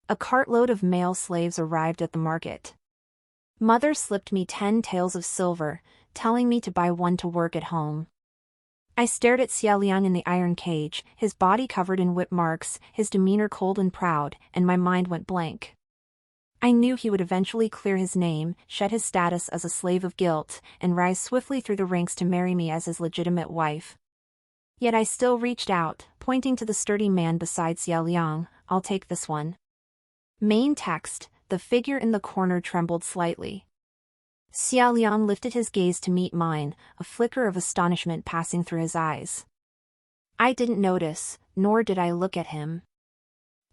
A cartload of male slaves arrived at the market. Mother slipped me 10 taels of silver, telling me to buy one to work at home. I stared at Xie Liang in the iron cage, his body covered in whip marks, his demeanor cold and proud, and my mind went blank. I knew he would eventually clear his name, shed his status as a slave of guilt, and rise swiftly through the ranks to marry me as his legitimate wife. Yet I still reached out, pointing to the sturdy man beside Xie Liang. "I'll take this one." Main text: the figure in the corner trembled slightly. Xie Liang lifted his gaze to meet mine, a flicker of astonishment passing through his eyes. I didn't notice, nor did I look at him.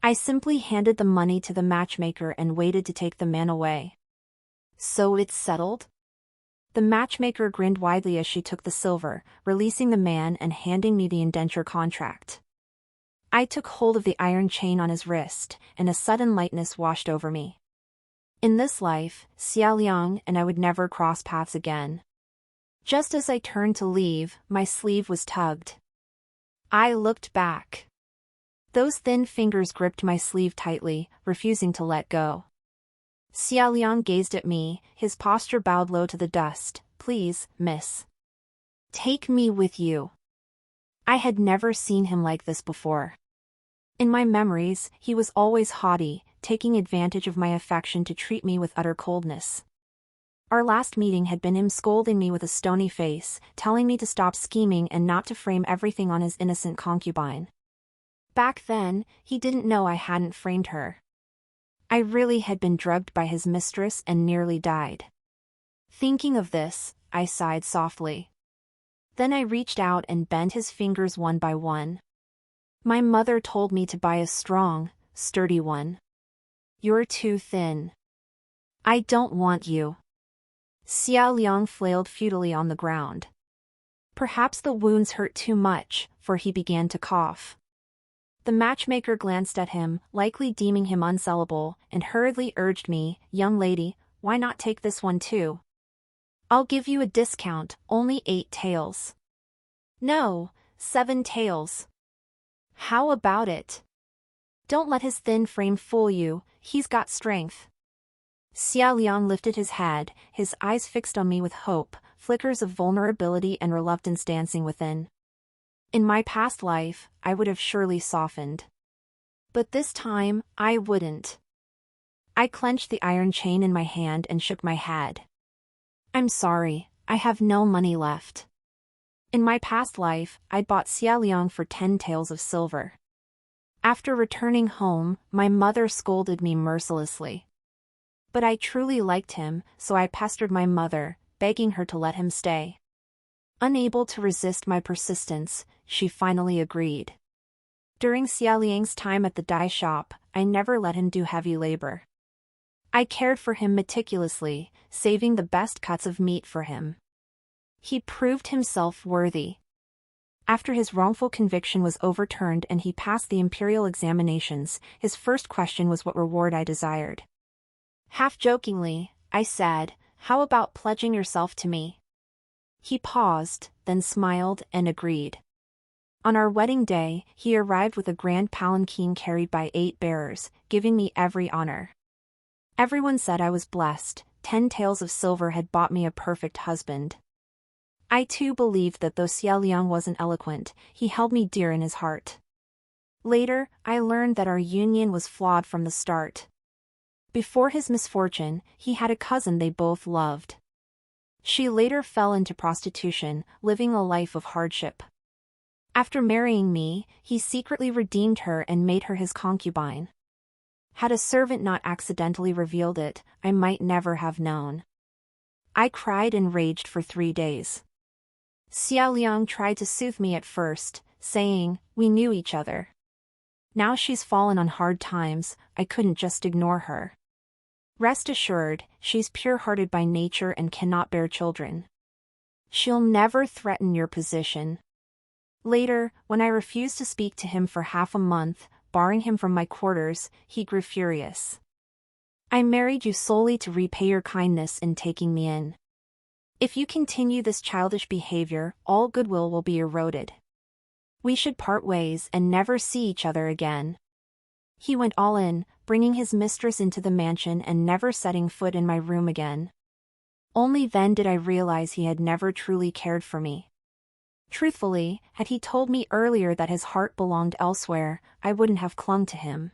I simply handed the money to the matchmaker and waited to take the man away. "So it's settled?" The matchmaker grinned widely as she took the silver, releasing the man and handing me the indenture contract. I took hold of the iron chain on his wrist, and a sudden lightness washed over me. In this life, Xie Liang and I would never cross paths again. Just as I turned to leave, my sleeve was tugged. I looked back. Those thin fingers gripped my sleeve tightly, refusing to let go. Xie Liang gazed at me, his posture bowed low to the dust. "Please, miss. Take me with you." I had never seen him like this before. In my memories, he was always haughty, taking advantage of my affection to treat me with utter coldness. Our last meeting had been him scolding me with a stony face, telling me to stop scheming and not to frame everything on his innocent concubine. Back then, he didn't know I hadn't framed her. I really had been drugged by his mistress and nearly died. Thinking of this, I sighed softly. Then I reached out and bent his fingers one by one. "My mother told me to buy a strong, sturdy one. You're too thin. I don't want you." Xie Liang flailed futilely on the ground. Perhaps the wounds hurt too much, for he began to cough. The matchmaker glanced at him, likely deeming him unsellable, and hurriedly urged me, "Young lady, why not take this one too? I'll give you a discount, only 8 taels." "No, 7 taels. How about it? Don't let his thin frame fool you, he's got strength." Xie Liang lifted his head, his eyes fixed on me with hope, flickers of vulnerability and reluctance dancing within. In my past life, I would have surely softened. But this time, I wouldn't. I clenched the iron chain in my hand and shook my head. "I'm sorry, I have no money left." In my past life, I'd bought Xie Liang for 10 taels of silver. After returning home, my mother scolded me mercilessly. But I truly liked him, so I pestered my mother, begging her to let him stay. Unable to resist my persistence, she finally agreed. During Xie Liang's time at the dye shop, I never let him do heavy labor. I cared for him meticulously, saving the best cuts of meat for him. He proved himself worthy. After his wrongful conviction was overturned and he passed the imperial examinations, his first question was what reward I desired. Half-jokingly, I said, "How about pledging yourself to me?" He paused, then smiled and agreed. On our wedding day, he arrived with a grand palanquin carried by 8 bearers, giving me every honor. Everyone said I was blessed. 10 taels of silver had bought me a perfect husband. I too believed that though Xie Liang wasn't eloquent, he held me dear in his heart. Later, I learned that our union was flawed from the start. Before his misfortune, he had a cousin they both loved. She later fell into prostitution, living a life of hardship. After marrying me, he secretly redeemed her and made her his concubine. Had a servant not accidentally revealed it, I might never have known. I cried and raged for 3 days. Xie Liang tried to soothe me at first, saying, "We knew each other. Now she's fallen on hard times, I couldn't just ignore her. Rest assured, she's pure-hearted by nature and cannot bear children. She'll never threaten your position." Later, when I refused to speak to him for half a month, barring him from my quarters, he grew furious. "I married you solely to repay your kindness in taking me in. If you continue this childish behavior, all goodwill will be eroded. We should part ways and never see each other again." He went all in, bringing his mistress into the mansion and never setting foot in my room again. Only then did I realize he had never truly cared for me. Truthfully, had he told me earlier that his heart belonged elsewhere, I wouldn't have clung to him.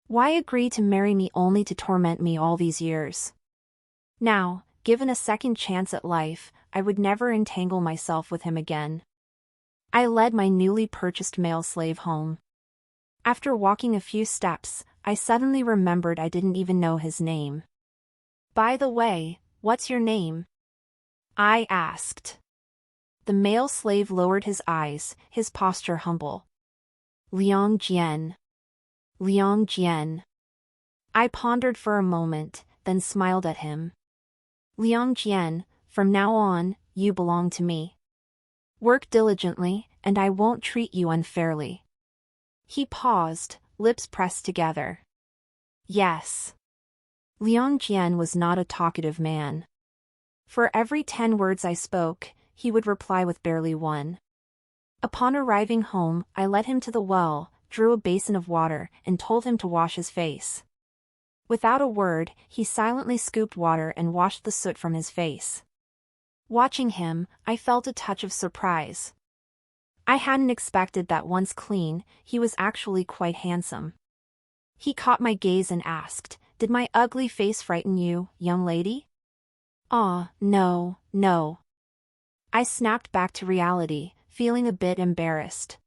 Why agree to marry me only to torment me all these years? Now, given a second chance at life, I would never entangle myself with him again. I led my newly purchased male slave home. After walking a few steps, I suddenly remembered I didn't even know his name. "By the way, what's your name?" I asked. The male slave lowered his eyes, his posture humble. "Liang Jian. Liang Jian." I pondered for a moment, then smiled at him. "Liang Jian, from now on, you belong to me. Work diligently, and I won't treat you unfairly." He paused, lips pressed together. "Yes." Liang Jian was not a talkative man. For every 10 words I spoke, he would reply with barely one. Upon arriving home, I led him to the well, drew a basin of water, and told him to wash his face. Without a word, he silently scooped water and washed the soot from his face. Watching him, I felt a touch of surprise. I hadn't expected that once clean, he was actually quite handsome. He caught my gaze and asked, "Did my ugly face frighten you, young lady?" "Ah, no, no." I snapped back to reality, feeling a bit embarrassed.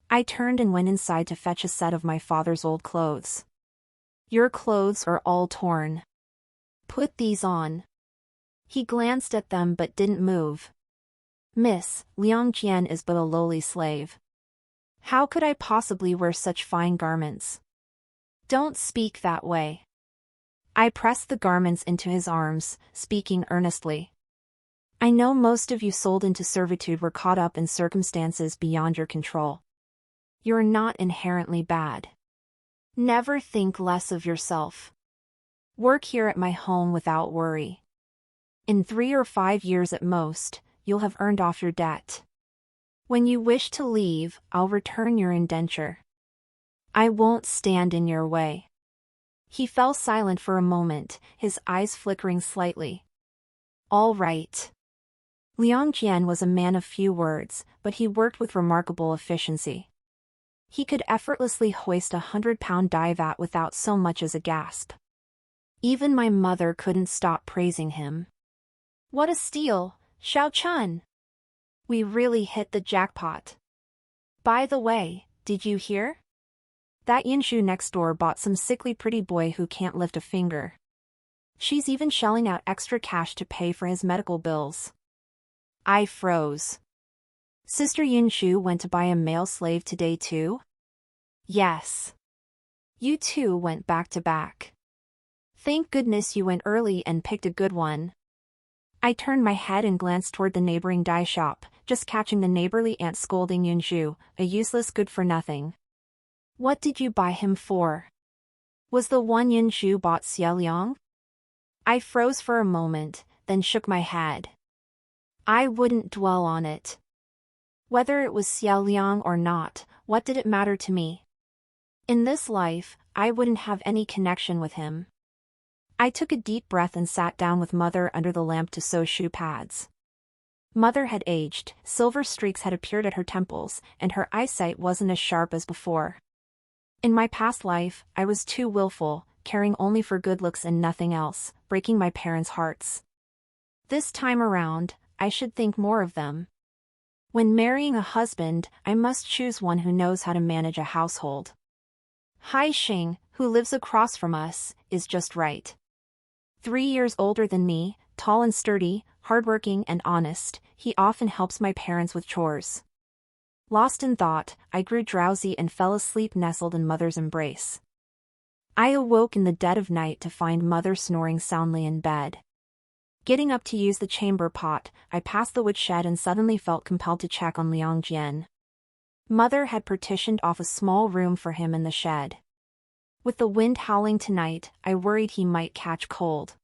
I turned and went inside to fetch a set of my father's old clothes. "Your clothes are all torn. Put these on." He glanced at them but didn't move. "Miss, Liang Jian is but a lowly slave. How could I possibly wear such fine garments?" "Don't speak that way." I pressed the garments into his arms, speaking earnestly. "I know most of you sold into servitude were caught up in circumstances beyond your control. You're not inherently bad. Never think less of yourself. Work here at my home without worry. In 3 or 5 years at most, you'll have earned off your debt. When you wish to leave, I'll return your indenture. I won't stand in your way." He fell silent for a moment, his eyes flickering slightly. "All right." Liang Jian was a man of few words, but he worked with remarkable efficiency. He could effortlessly hoist a 100-pound die vat without so much as a gasp. Even my mother couldn't stop praising him. "What a steal, Xiao Chun! We really hit the jackpot. By the way, did you hear? That Yinshu next door bought some sickly pretty boy who can't lift a finger. She's even shelling out extra cash to pay for his medical bills." I froze. "Sister Yinshu went to buy a male slave today too?" "Yes." "You two went back to back. Thank goodness you went early and picked a good one." I turned my head and glanced toward the neighboring dye shop, just catching the neighborly aunt scolding Yinshu, a useless good-for-nothing. "What did you buy him for? Was the one Yinshu bought Xie Liang?" I froze for a moment, then shook my head. I wouldn't dwell on it. Whether it was Xie Liang or not, what did it matter to me? In this life, I wouldn't have any connection with him. I took a deep breath and sat down with Mother under the lamp to sew shoe pads. Mother had aged, silver streaks had appeared at her temples, and her eyesight wasn't as sharp as before. In my past life, I was too willful, caring only for good looks and nothing else, breaking my parents' hearts. This time around, I should think more of them. When marrying a husband, I must choose one who knows how to manage a household. Hai Xing, who lives across from us, is just right. 3 years older than me, tall and sturdy, hardworking and honest, he often helps my parents with chores. Lost in thought, I grew drowsy and fell asleep nestled in Mother's embrace. I awoke in the dead of night to find Mother snoring soundly in bed. Getting up to use the chamber pot, I passed the woodshed and suddenly felt compelled to check on Liang Jian. Mother had partitioned off a small room for him in the shed. With the wind howling tonight, I worried he might catch cold.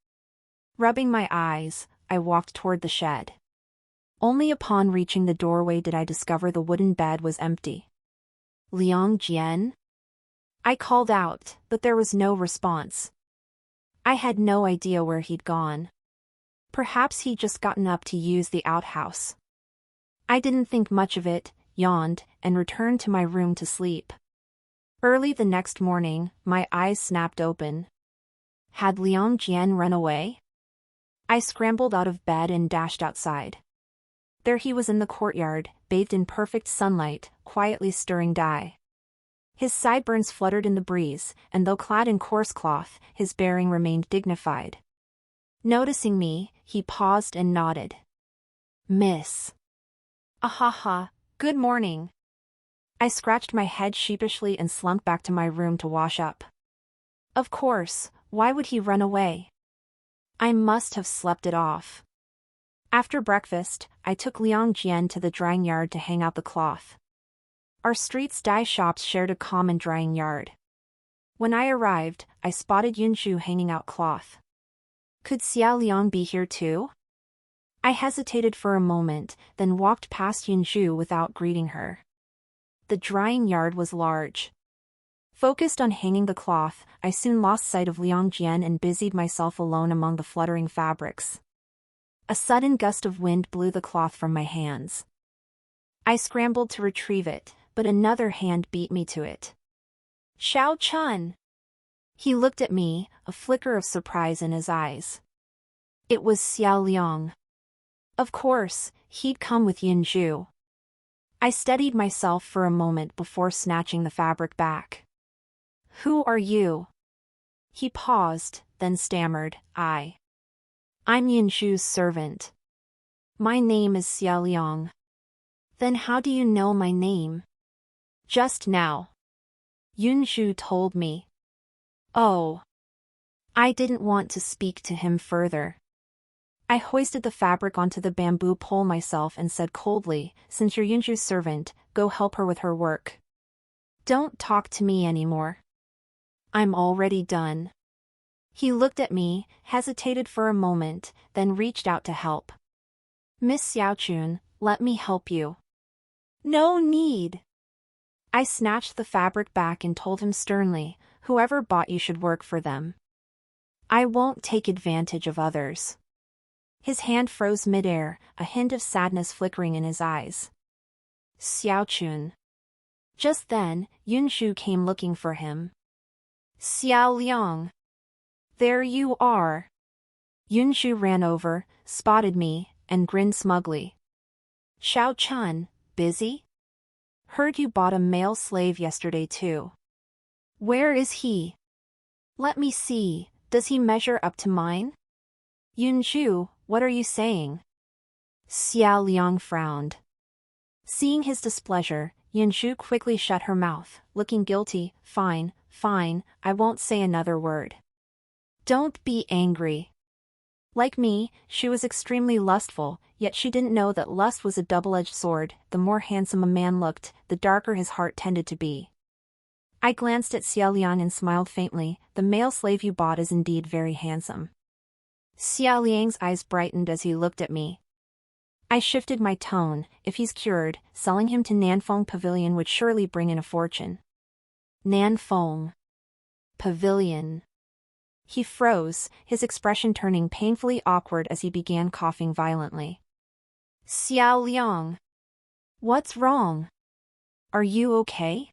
Rubbing my eyes, I walked toward the shed. Only upon reaching the doorway did I discover the wooden bed was empty. "Liang Jian?" I called out, but there was no response. I had no idea where he'd gone. Perhaps he'd just gotten up to use the outhouse. I didn't think much of it, yawned, and returned to my room to sleep. Early the next morning, my eyes snapped open. Had Liang Jian run away? I scrambled out of bed and dashed outside. There he was in the courtyard, bathed in perfect sunlight, quietly stirring dye. His sideburns fluttered in the breeze, and though clad in coarse cloth, his bearing remained dignified. Noticing me, he paused and nodded. "Miss." "Ahaha, good morning." I scratched my head sheepishly and slunk back to my room to wash up. Of course, why would he run away? I must have slept it off. After breakfast, I took Liang Jian to the drying yard to hang out the cloth. Our street's dye shops shared a common drying yard. When I arrived, I spotted Yunshu hanging out cloth. Could Xie Liang be here too? I hesitated for a moment, then walked past Yunshu without greeting her. The drying yard was large. Focused on hanging the cloth, I soon lost sight of Liang Jian and busied myself alone among the fluttering fabrics. A sudden gust of wind blew the cloth from my hands. I scrambled to retrieve it, but another hand beat me to it. "Xiao Chun!" He looked at me, a flicker of surprise in his eyes. It was Xie Liang. Of course, he'd come with Yunshu. I steadied myself for a moment before snatching the fabric back. "Who are you?" He paused, then stammered, I'm Yunshu's servant. My name is Xie Liang." "Then how do you know my name?" "Just now. Yunshu told me." "Oh." I didn't want to speak to him further. I hoisted the fabric onto the bamboo pole myself and said coldly, "Since you're Yunshu's servant, go help her with her work. Don't talk to me anymore. I'm already done." He looked at me, hesitated for a moment, then reached out to help. "Miss Xiaochun, let me help you." "No need." I snatched the fabric back and told him sternly, "Whoever bought you should work for them. I won't take advantage of others." His hand froze midair, a hint of sadness flickering in his eyes. "Xiaochun." Just then, Yunshu came looking for him. "Xie Liang. There you are." Yunshu ran over, spotted me, and grinned smugly. "Xiao Chun, busy? Heard you bought a male slave yesterday too. Where is he? Let me see, does he measure up to mine?" "Yunshu, what are you saying?" Xie Liang frowned. Seeing his displeasure, Yunshu quickly shut her mouth, looking guilty. Fine, I won't say another word." "Don't be angry." Like me, she was extremely lustful, yet she didn't know that lust was a double-edged sword. The more handsome a man looked, the darker his heart tended to be. I glanced at Xie Liang and smiled faintly. "The male slave you bought is indeed very handsome." Xie Liang's eyes brightened as he looked at me. I shifted my tone. "If he's cured, selling him to Nanfeng Pavilion would surely bring in a fortune." Nanfeng Pavilion. He froze, his expression turning painfully awkward as he began coughing violently. "Xie Liang. What's wrong? Are you okay?"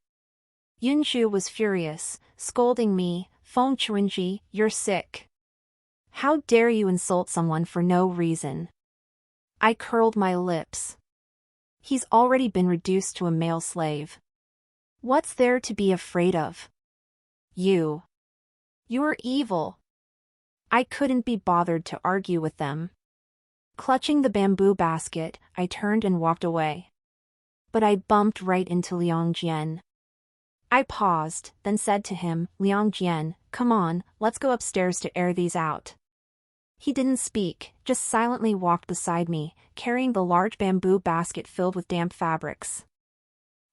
Yunshu was furious, scolding me. "Feng Chuanji, you're sick. How dare you insult someone for no reason?" I curled my lips. He's already been reduced to a male slave. What's there to be afraid of? You're evil." I couldn't be bothered to argue with them. Clutching the bamboo basket, I turned and walked away. But I bumped right into Liang Jian. I paused, then said to him, "Liang Jian, come on, let's go upstairs to air these out." He didn't speak, just silently walked beside me, carrying the large bamboo basket filled with damp fabrics.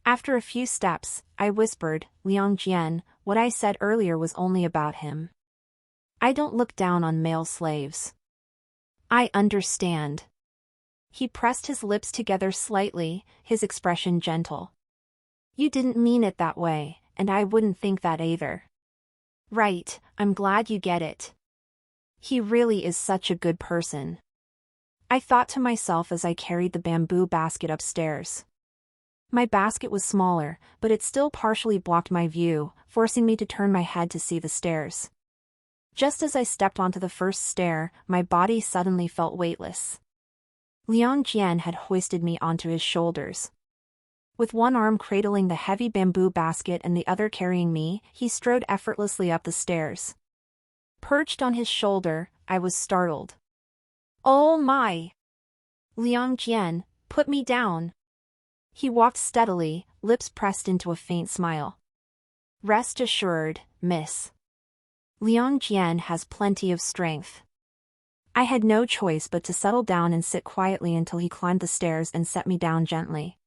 After a few steps, I whispered, "Liang Jian, what I said earlier was only about him. I don't look down on male slaves." "I understand." He pressed his lips together slightly, his expression gentle. "You didn't mean it that way, and I wouldn't think that either. Right, I'm glad you get it. He really is such a good person. I thought to myself as I carried the bamboo basket upstairs. My basket was smaller, but it still partially blocked my view, forcing me to turn my head to see the stairs. Just as I stepped onto the first stair, my body suddenly felt weightless. Liang Jian had hoisted me onto his shoulders. With one arm cradling the heavy bamboo basket and the other carrying me, he strode effortlessly up the stairs. Perched on his shoulder, I was startled. "Oh my! Liang Jian, put me down." He walked steadily, lips pressed into a faint smile. "Rest assured, miss. Liang Jian has plenty of strength." I had no choice but to settle down and sit quietly until he climbed the stairs and set me down gently.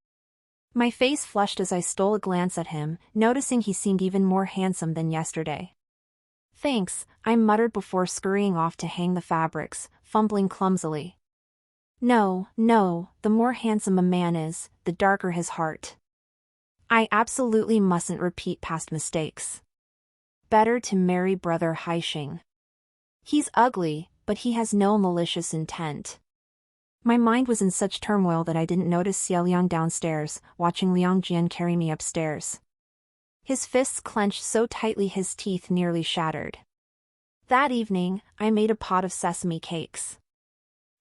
My face flushed as I stole a glance at him, noticing he seemed even more handsome than yesterday. "Thanks," I muttered before scurrying off to hang the fabrics, fumbling clumsily. No, the more handsome a man is, the darker his heart. I absolutely mustn't repeat past mistakes. Better to marry brother Haixing. He's ugly, but he has no malicious intent. My mind was in such turmoil that I didn't notice Xie Liang downstairs, watching Liang Jian carry me upstairs. His fists clenched so tightly his teeth nearly shattered. That evening, I made a pot of sesame cakes.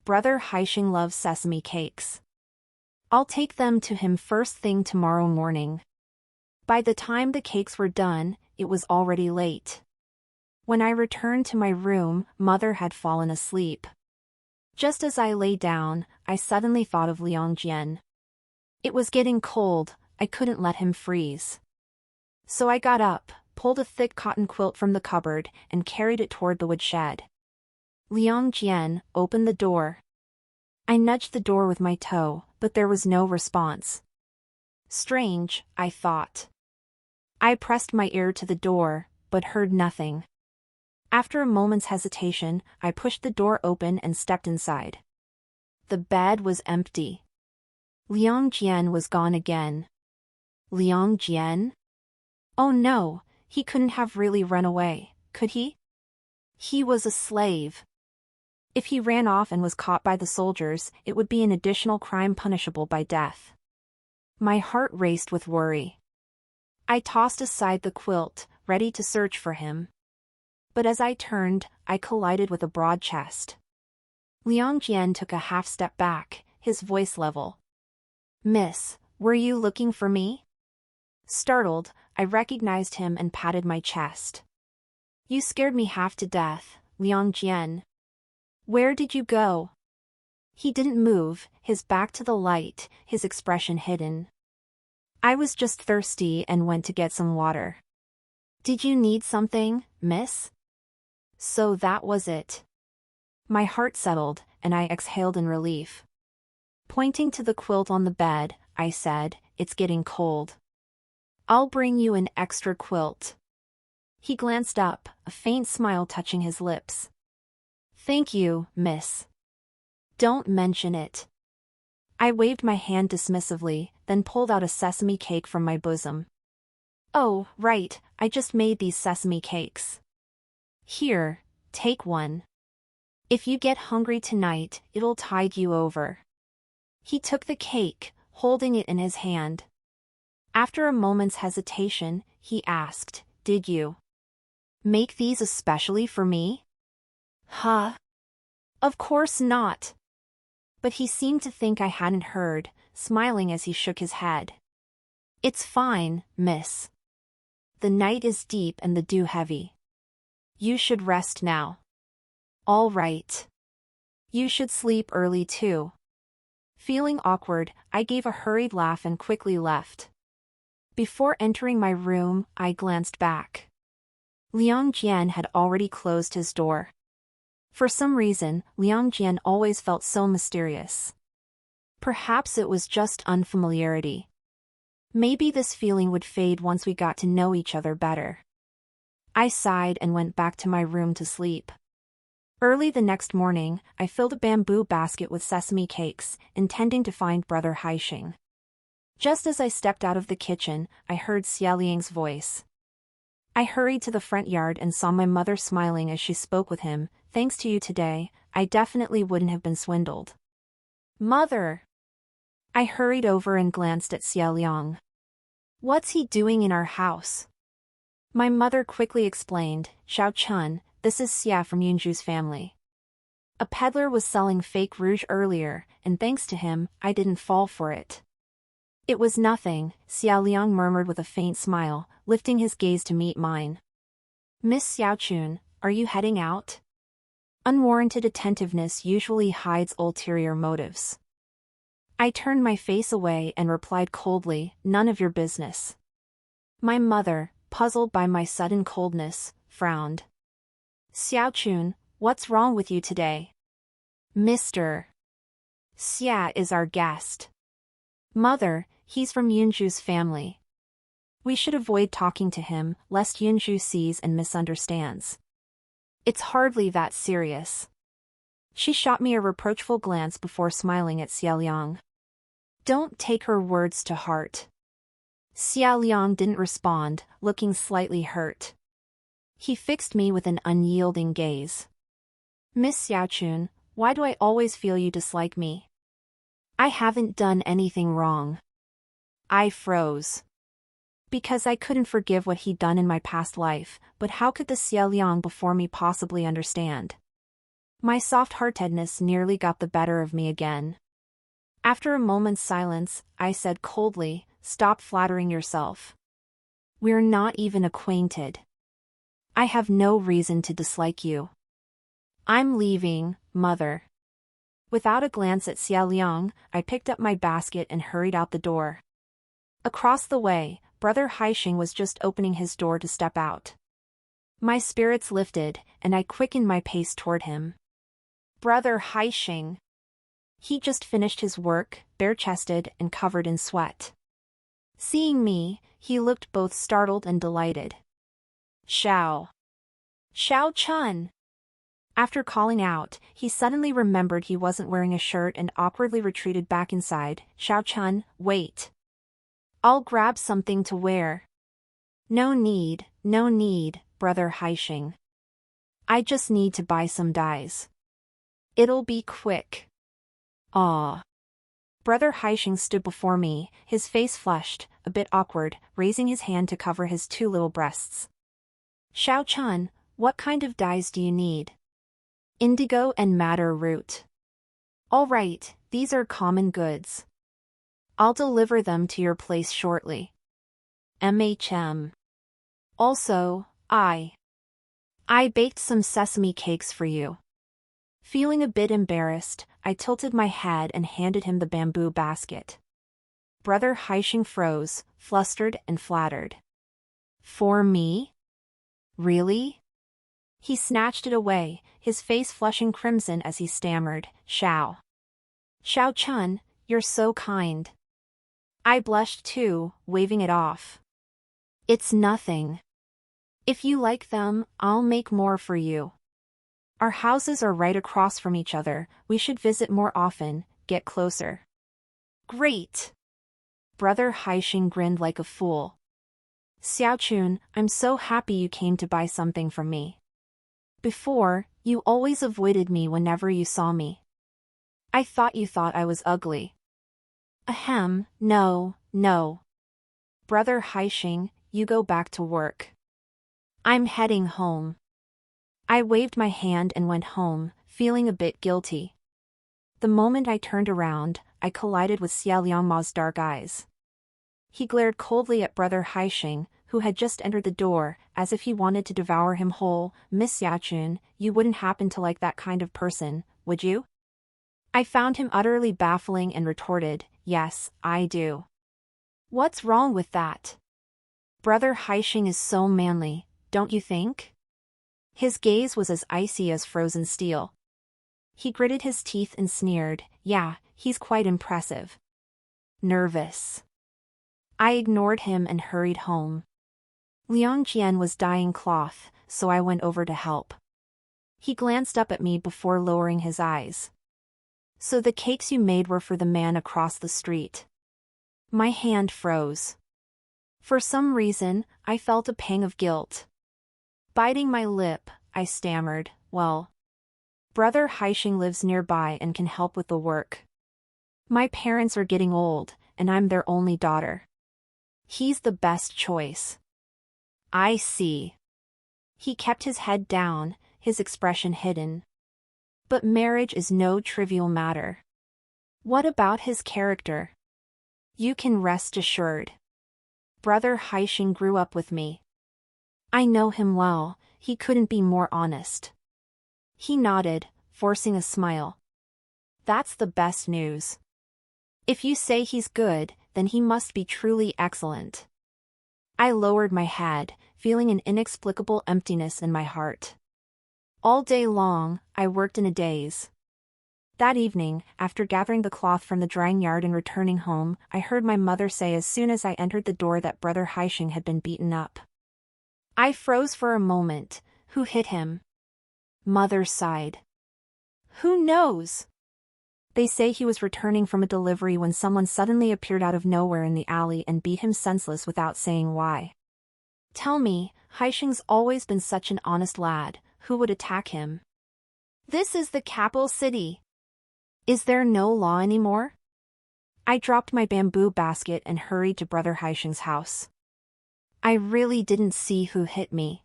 Brother Haixing loves sesame cakes. I'll take them to him first thing tomorrow morning. By the time the cakes were done, it was already late. When I returned to my room, Mother had fallen asleep. Just as I lay down, I suddenly thought of Liang Jian. It was getting cold, I couldn't let him freeze. So I got up, pulled a thick cotton quilt from the cupboard, and carried it toward the woodshed. Liang Jian, open the door. I nudged the door with my toe, but there was no response. Strange, I thought. I pressed my ear to the door, but heard nothing. After a moment's hesitation, I pushed the door open and stepped inside. The bed was empty. Liang Jian was gone again. Liang Jian? Oh no, he couldn't have really run away, could he? He was a slave. If he ran off and was caught by the soldiers, it would be an additional crime punishable by death. My heart raced with worry. I tossed aside the quilt, ready to search for him. But as I turned, I collided with a broad chest. Liang Jian took a half step back, his voice level. "Miss, were you looking for me?" Startled, I recognized him and patted my chest. "You scared me half to death, Liang Jian. Where did you go?" He didn't move, his back to the light, his expression hidden. "I was just thirsty and went to get some water." "Did you need something, miss?" So that was it. My heart settled, and I exhaled in relief. Pointing to the quilt on the bed, I said, "It's getting cold. I'll bring you an extra quilt." He glanced up, a faint smile touching his lips. "Thank you, miss. Don't mention it." I waved my hand dismissively, then pulled out a sesame cake from my bosom. "Oh, right, I just made these sesame cakes. Here, take one. If you get hungry tonight, it'll tide you over." He took the cake, holding it in his hand. After a moment's hesitation, he asked, "Did you make these especially for me?" "Huh? Of course not." But he seemed to think I hadn't heard, smiling as he shook his head. "It's fine, miss. The night is deep and the dew heavy. You should rest now." "All right. You should sleep early too." Feeling awkward, I gave a hurried laugh and quickly left. Before entering my room, I glanced back. Liang Jian had already closed his door. For some reason, Liang Jian always felt so mysterious. Perhaps it was just unfamiliarity. Maybe this feeling would fade once we got to know each other better. I sighed and went back to my room to sleep. Early the next morning, I filled a bamboo basket with sesame cakes, intending to find Brother Haixing. Just as I stepped out of the kitchen, I heard Xie Liang's voice. I hurried to the front yard and saw my mother smiling as she spoke with him. Thanks to you today, I definitely wouldn't have been swindled. Mother! I hurried over and glanced at Xie Liang. What's he doing in our house? My mother quickly explained, Xiao Chun, this is Xie from Yunju's family. A peddler was selling fake rouge earlier, and thanks to him, I didn't fall for it. It was nothing, Xie Liang murmured with a faint smile, lifting his gaze to meet mine. Miss Xiaochun, are you heading out? Unwarranted attentiveness usually hides ulterior motives. I turned my face away and replied coldly, none of your business. My mother, puzzled by my sudden coldness, frowned. Xiaochun, what's wrong with you today? Mr. Xie is our guest. Mother, he's from Yunju's family. We should avoid talking to him, lest Yunju sees and misunderstands. It's hardly that serious. She shot me a reproachful glance before smiling at Xie Liang. Don't take her words to heart. Xie Liang didn't respond, looking slightly hurt. He fixed me with an unyielding gaze. Miss Xiaochun, why do I always feel you dislike me? I haven't done anything wrong. I froze. Because I couldn't forgive what he'd done in my past life, but how could the Xie Liang before me possibly understand? My soft-heartedness nearly got the better of me again. After a moment's silence, I said coldly, stop flattering yourself. We're not even acquainted. I have no reason to dislike you. I'm leaving, Mother. Without a glance at Xie Liang, I picked up my basket and hurried out the door. Across the way, Brother Haixing was just opening his door to step out. My spirits lifted, and I quickened my pace toward him. Brother Haixing. He just finished his work, bare-chested and covered in sweat. Seeing me, he looked both startled and delighted. Xiao Chun. After calling out, he suddenly remembered he wasn't wearing a shirt and awkwardly retreated back inside. Xiao Chun, wait. I'll grab something to wear. No need, Brother Haixing. I just need to buy some dyes. It'll be quick. Ah. Brother Haixing stood before me, his face flushed, a bit awkward, raising his hand to cover his two little breasts. Xiao Chun, what kind of dyes do you need? Indigo and madder root. All right, these are common goods. I'll deliver them to your place shortly. Also, I baked some sesame cakes for you. Feeling a bit embarrassed, I tilted my head and handed him the bamboo basket. Brother Haixing froze, flustered and flattered. For me? Really? He snatched it away, his face flushing crimson as he stammered, Xiao Chun, you're so kind. I blushed too, waving it off. It's nothing. If you like them, I'll make more for you. Our houses are right across from each other, we should visit more often, get closer. Great! Brother Haixing grinned like a fool. Xiaochun, I'm so happy you came to buy something from me. Before, you always avoided me whenever you saw me. I thought you thought I was ugly. Ahem, no. Brother Haixing, you go back to work. I'm heading home. I waved my hand and went home, feeling a bit guilty. The moment I turned around, I collided with Xie Liang's dark eyes. He glared coldly at Brother Haixing, who had just entered the door, as if he wanted to devour him whole. Miss Xiaochun, you wouldn't happen to like that kind of person, would you? I found him utterly baffling and retorted, yes, I do. What's wrong with that? Brother Haixing is so manly, don't you think? His gaze was as icy as frozen steel. He gritted his teeth and sneered, yeah, he's quite impressive. Nervous. I ignored him and hurried home. Liang Jian was dyeing cloth, so I went over to help. He glanced up at me before lowering his eyes. So the cakes you made were for the man across the street. My hand froze. For some reason, I felt a pang of guilt. Biting my lip, I stammered, well, Brother Haixing lives nearby and can help with the work. My parents are getting old, and I'm their only daughter. He's the best choice. I see. He kept his head down, his expression hidden. But marriage is no trivial matter. What about his character? You can rest assured. Brother Haixing grew up with me. I know him well, he couldn't be more honest. He nodded, forcing a smile. That's the best news. If you say he's good, then he must be truly excellent. I lowered my head, feeling an inexplicable emptiness in my heart. All day long, I worked in a daze. That evening, after gathering the cloth from the drying yard and returning home, I heard my mother say as soon as I entered the door that Brother Haixing had been beaten up. I froze for a moment. Who hit him? Mother sighed. Who knows? They say he was returning from a delivery when someone suddenly appeared out of nowhere in the alley and beat him senseless without saying why. Tell me, Haixing's always been such an honest lad, who would attack him? This is the capital city. Is there no law anymore? I dropped my bamboo basket and hurried to Brother Haixing's house. I really didn't see who hit me.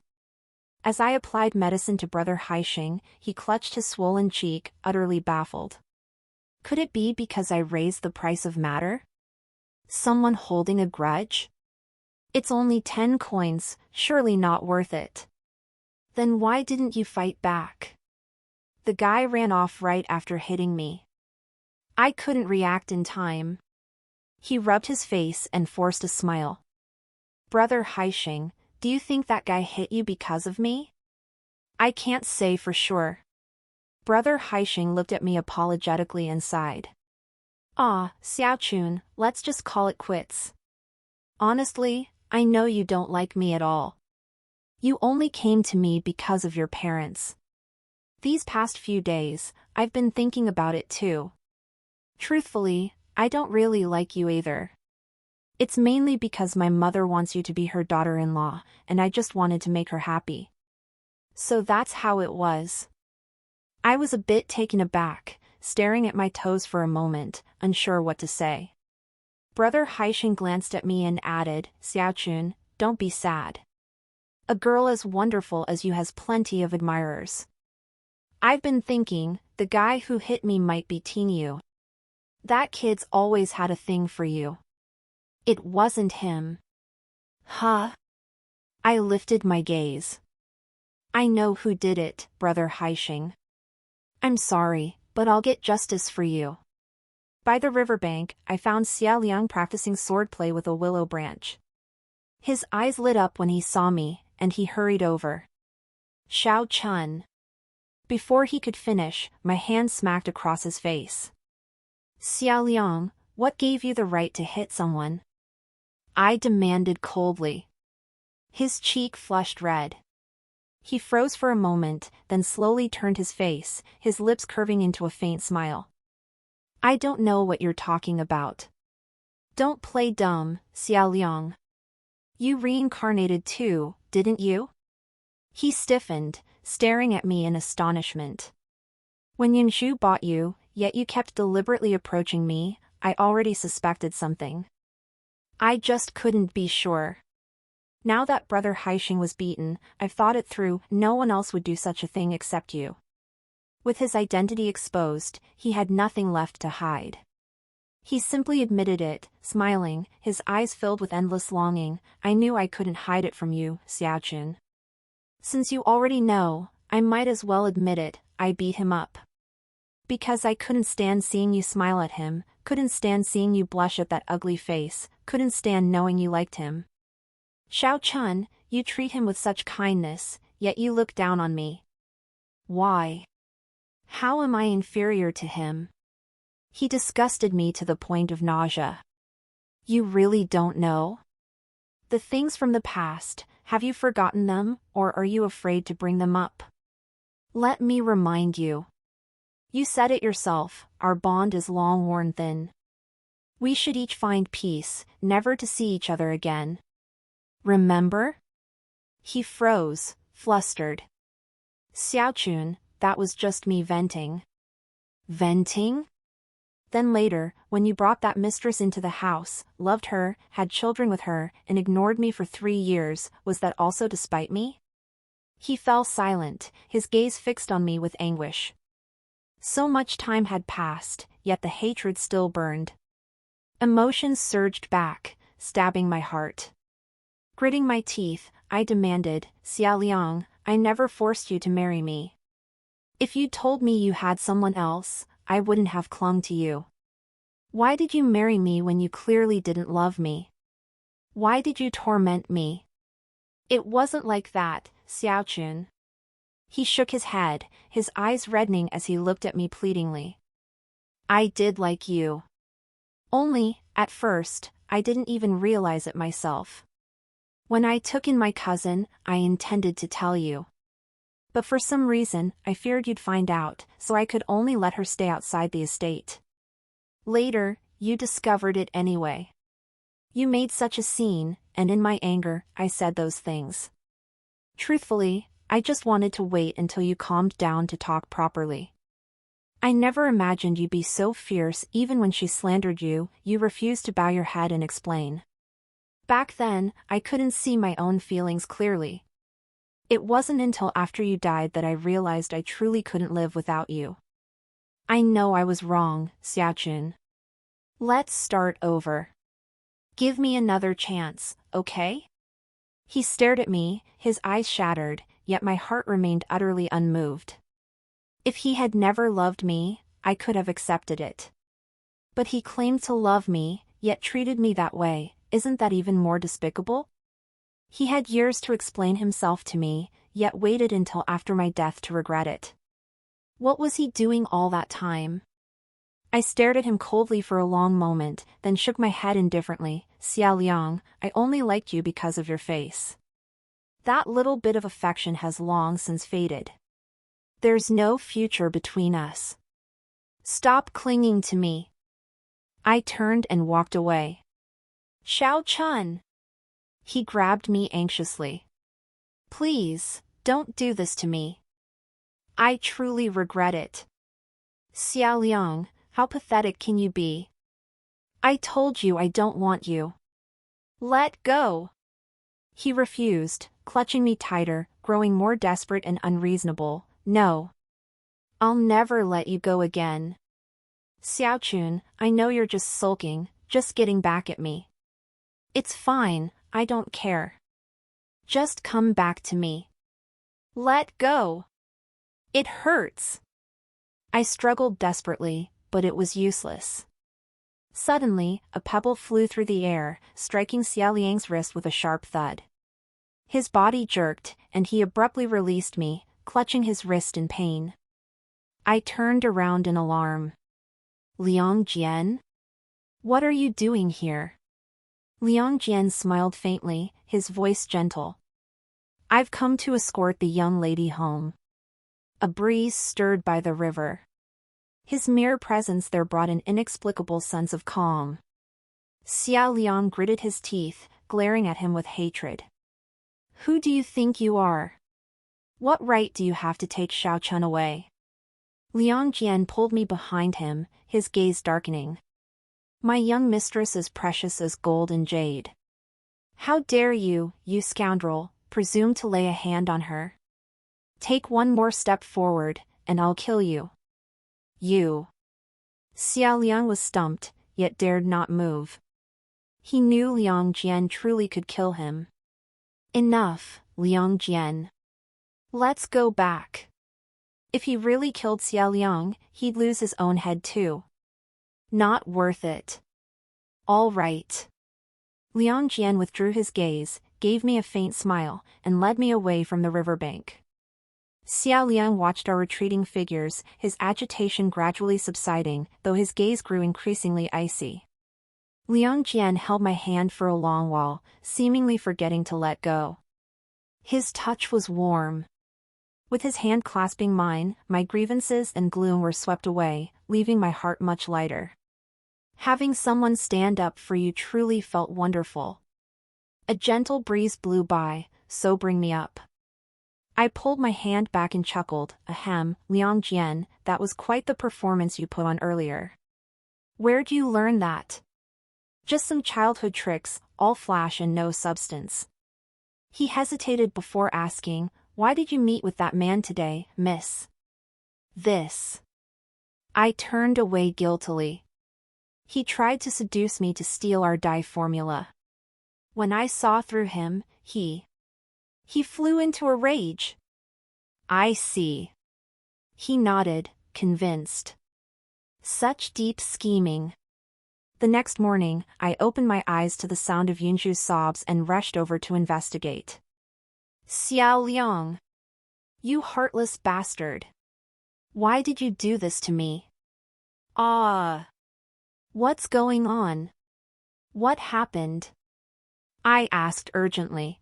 As I applied medicine to Brother Haixing, he clutched his swollen cheek, utterly baffled. Could it be because I raised the price of matter? Someone holding a grudge? It's only 10 coins, surely not worth it. Then why didn't you fight back? The guy ran off right after hitting me. I couldn't react in time. He rubbed his face and forced a smile. Brother Haixing, do you think that guy hit you because of me? I can't say for sure. Brother Haixing looked at me apologetically and sighed. Ah, Xiaochun, let's just call it quits. Honestly, I know you don't like me at all. You only came to me because of your parents. These past few days, I've been thinking about it too. Truthfully, I don't really like you either. It's mainly because my mother wants you to be her daughter-in-law, and I just wanted to make her happy. So that's how it was. I was a bit taken aback, staring at my toes for a moment, unsure what to say. Brother Haixing glanced at me and added, Xiaochun, don't be sad. A girl as wonderful as you has plenty of admirers. I've been thinking, the guy who hit me might be Yu. That kid's always had a thing for you. It wasn't him. Huh? I lifted my gaze. I know who did it, Brother Haixing. I'm sorry, but I'll get justice for you. By the riverbank, I found Xie Liang practicing swordplay with a willow branch. His eyes lit up when he saw me, and he hurried over. Xiao Chun. Before he could finish, my hand smacked across his face. Xie Liang, what gave you the right to hit someone? I demanded coldly. His cheek flushed red. He froze for a moment, then slowly turned his face, his lips curving into a faint smile. I don't know what you're talking about. Don't play dumb, Xie Liang. You reincarnated too, didn't you? He stiffened, staring at me in astonishment. When Yunzhu bought you, yet you kept deliberately approaching me, I already suspected something. I just couldn't be sure. Now that Brother Haixing was beaten, I've thought it through, no one else would do such a thing except you. With his identity exposed, he had nothing left to hide. He simply admitted it, smiling, his eyes filled with endless longing. I knew I couldn't hide it from you, Xiaochun. Since you already know, I might as well admit it, I beat him up. Because I couldn't stand seeing you smile at him, couldn't stand seeing you blush at that ugly face, couldn't stand knowing you liked him. Xiao Chun, you treat him with such kindness, yet you look down on me. Why? How am I inferior to him? He disgusted me to the point of nausea. You really don't know? The things from the past, have you forgotten them, or are you afraid to bring them up? Let me remind you. You said it yourself, our bond is long worn thin. We should each find peace, never to see each other again. Remember? He froze, flustered. Xiaochun, that was just me venting. Venting? Then later, when you brought that mistress into the house, loved her, had children with her, and ignored me for 3 years, was that also to spite me? He fell silent, his gaze fixed on me with anguish. So much time had passed, yet the hatred still burned. Emotions surged back, stabbing my heart. Gritting my teeth, I demanded, Xie Liang, I never forced you to marry me. If you'd told me you had someone else, I wouldn't have clung to you. Why did you marry me when you clearly didn't love me? Why did you torment me? It wasn't like that, Xiaochun. He shook his head, his eyes reddening as he looked at me pleadingly. I did like you. Only, at first, I didn't even realize it myself. When I took in my cousin, I intended to tell you. But for some reason, I feared you'd find out, so I could only let her stay outside the estate. Later, you discovered it anyway. You made such a scene, and in my anger, I said those things. Truthfully, I just wanted to wait until you calmed down to talk properly. I never imagined you'd be so fierce. Even when she slandered you, you refused to bow your head and explain. Back then, I couldn't see my own feelings clearly. It wasn't until after you died that I realized I truly couldn't live without you. I know I was wrong, Xiaochun. Let's start over. Give me another chance, okay? He stared at me, his eyes shattered, yet my heart remained utterly unmoved. If he had never loved me, I could have accepted it. But he claimed to love me, yet treated me that way. Isn't that even more despicable? He had years to explain himself to me, yet waited until after my death to regret it. What was he doing all that time? I stared at him coldly for a long moment, then shook my head indifferently. Xie Liang, I only liked you because of your face. That little bit of affection has long since faded. There's no future between us. Stop clinging to me. I turned and walked away. Xiaochun. He grabbed me anxiously. Please, don't do this to me. I truly regret it. Xie Liang, how pathetic can you be? I told you I don't want you. Let go. He refused, clutching me tighter, growing more desperate and unreasonable. No. I'll never let you go again. Xiaochun, I know you're just sulking, just getting back at me. It's fine, I don't care. Just come back to me. Let go. It hurts. I struggled desperately, but it was useless. Suddenly, a pebble flew through the air, striking Xie Liang's wrist with a sharp thud. His body jerked, and he abruptly released me, clutching his wrist in pain. I turned around in alarm. Liang Jian? What are you doing here? Liang Jian smiled faintly, his voice gentle. I've come to escort the young lady home. A breeze stirred by the river. His mere presence there brought an inexplicable sense of calm. Xie Liang gritted his teeth, glaring at him with hatred. Who do you think you are? What right do you have to take Xiaochun away? Liang Jian pulled me behind him, his gaze darkening. My young mistress is precious as gold and jade. How dare you, you scoundrel, presume to lay a hand on her? Take one more step forward, and I'll kill you. You. Xie Liang was stumped, yet dared not move. He knew Liang Jian truly could kill him. Enough, Liang Jian. Let's go back. If he really killed Xie Liang, he'd lose his own head too. Not worth it. All right. Liang Jian withdrew his gaze, gave me a faint smile, and led me away from the riverbank. Xie Liang watched our retreating figures, his agitation gradually subsiding, though his gaze grew increasingly icy. Liang Jian held my hand for a long while, seemingly forgetting to let go. His touch was warm. With his hand clasping mine, my grievances and gloom were swept away, leaving my heart much lighter. Having someone stand up for you truly felt wonderful. A gentle breeze blew by, sobering me up. I pulled my hand back and chuckled, ahem, Liang Jian, that was quite the performance you put on earlier. Where'd you learn that? Just some childhood tricks, all flash and no substance. He hesitated before asking, why did you meet with that man today, miss? This. I turned away guiltily. He tried to seduce me to steal our dye formula. When I saw through him, he flew into a rage. I see. He nodded, convinced. Such deep scheming. The next morning, I opened my eyes to the sound of Yunju's sobs and rushed over to investigate. Xie Liang. You heartless bastard. Why did you do this to me? Ah. What's going on? What happened? I asked urgently.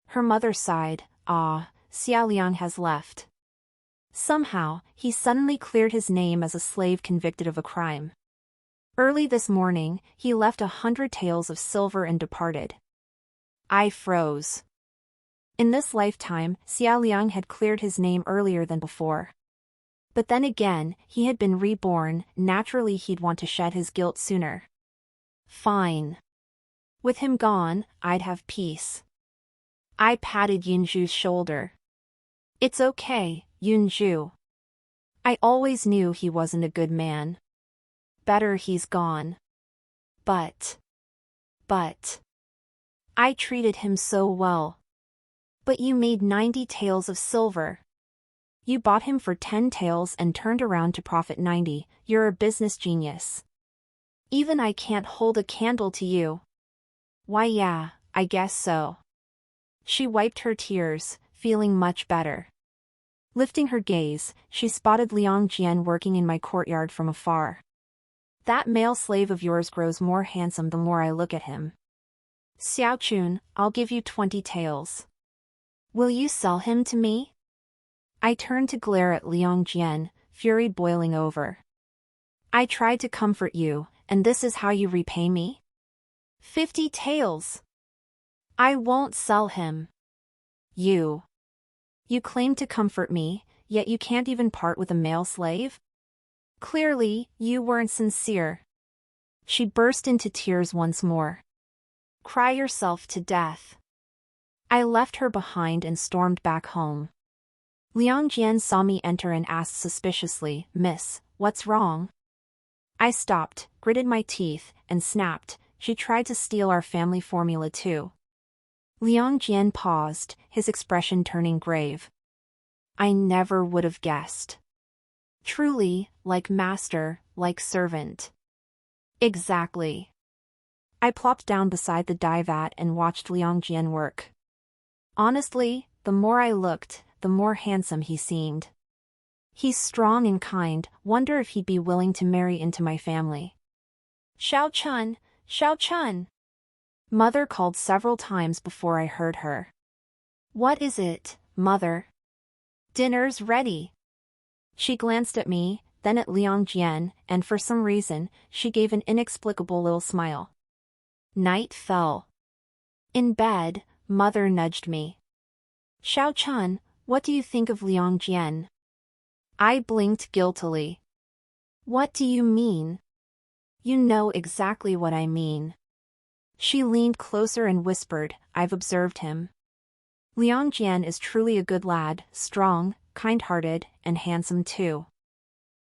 Her mother sighed, Xie Liang has left. Somehow, he suddenly cleared his name as a slave convicted of a crime. Early this morning, he left 100 taels of silver and departed. I froze. In this lifetime, Xie Liang had cleared his name earlier than before. But then again, he had been reborn, naturally he'd want to shed his guilt sooner. Fine. With him gone, I'd have peace. I patted Yunju's shoulder. It's okay, Yunju. I always knew he wasn't a good man. Better he's gone. But. I treated him so well. But you made 90 taels of silver. You bought him for 10 taels and turned around to profit 90, you're a business genius. Even I can't hold a candle to you. Why yeah, I guess so. She wiped her tears, feeling much better. Lifting her gaze, she spotted Liang Jian working in my courtyard from afar. That male slave of yours grows more handsome the more I look at him. Xiaochun, I'll give you 20 taels. Will you sell him to me? I turned to glare at Liang Jian, fury boiling over. I tried to comfort you, and this is how you repay me? 50 taels. I won't sell him. You claim to comfort me, yet you can't even part with a male slave? Clearly, you weren't sincere. She burst into tears once more. Cry yourself to death. I left her behind and stormed back home. Liang Jian saw me enter and asked suspiciously, Miss, what's wrong? I stopped, gritted my teeth, and snapped, she tried to steal our family formula too. Liang Jian paused, his expression turning grave. I never would have guessed. Truly, like master, like servant. Exactly. I plopped down beside the dye vat and watched Liang Jian work. Honestly, the more I looked, the more handsome he seemed. He's strong and kind, wonder if he'd be willing to marry into my family. Xiaochun, Xiaochun. Mother called several times before I heard her. What is it, mother? Dinner's ready. She glanced at me, then at Liang Jian, and for some reason, she gave an inexplicable little smile. Night fell. In bed, mother nudged me. Xiaochun, what do you think of Liang Jian? I blinked guiltily. What do you mean? You know exactly what I mean. She leaned closer and whispered, I've observed him. Liang Jian is truly a good lad, strong, kind-hearted, and handsome too.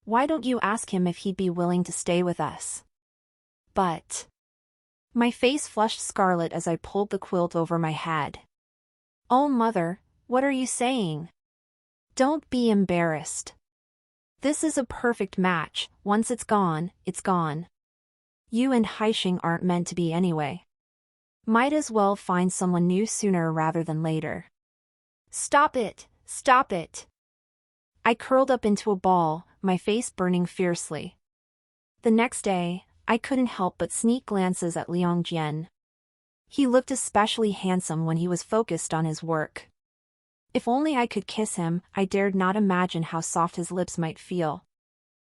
Why don't you ask him if he'd be willing to stay with us? But. My face flushed scarlet as I pulled the quilt over my head. Oh mother, what are you saying? Don't be embarrassed. This is a perfect match, once it's gone, it's gone. You and Haixing aren't meant to be anyway. Might as well find someone new sooner rather than later. Stop it, stop it. I curled up into a ball, my face burning fiercely. The next day, I couldn't help but sneak glances at Liang Jian. He looked especially handsome when he was focused on his work. If only I could kiss him, I dared not imagine how soft his lips might feel.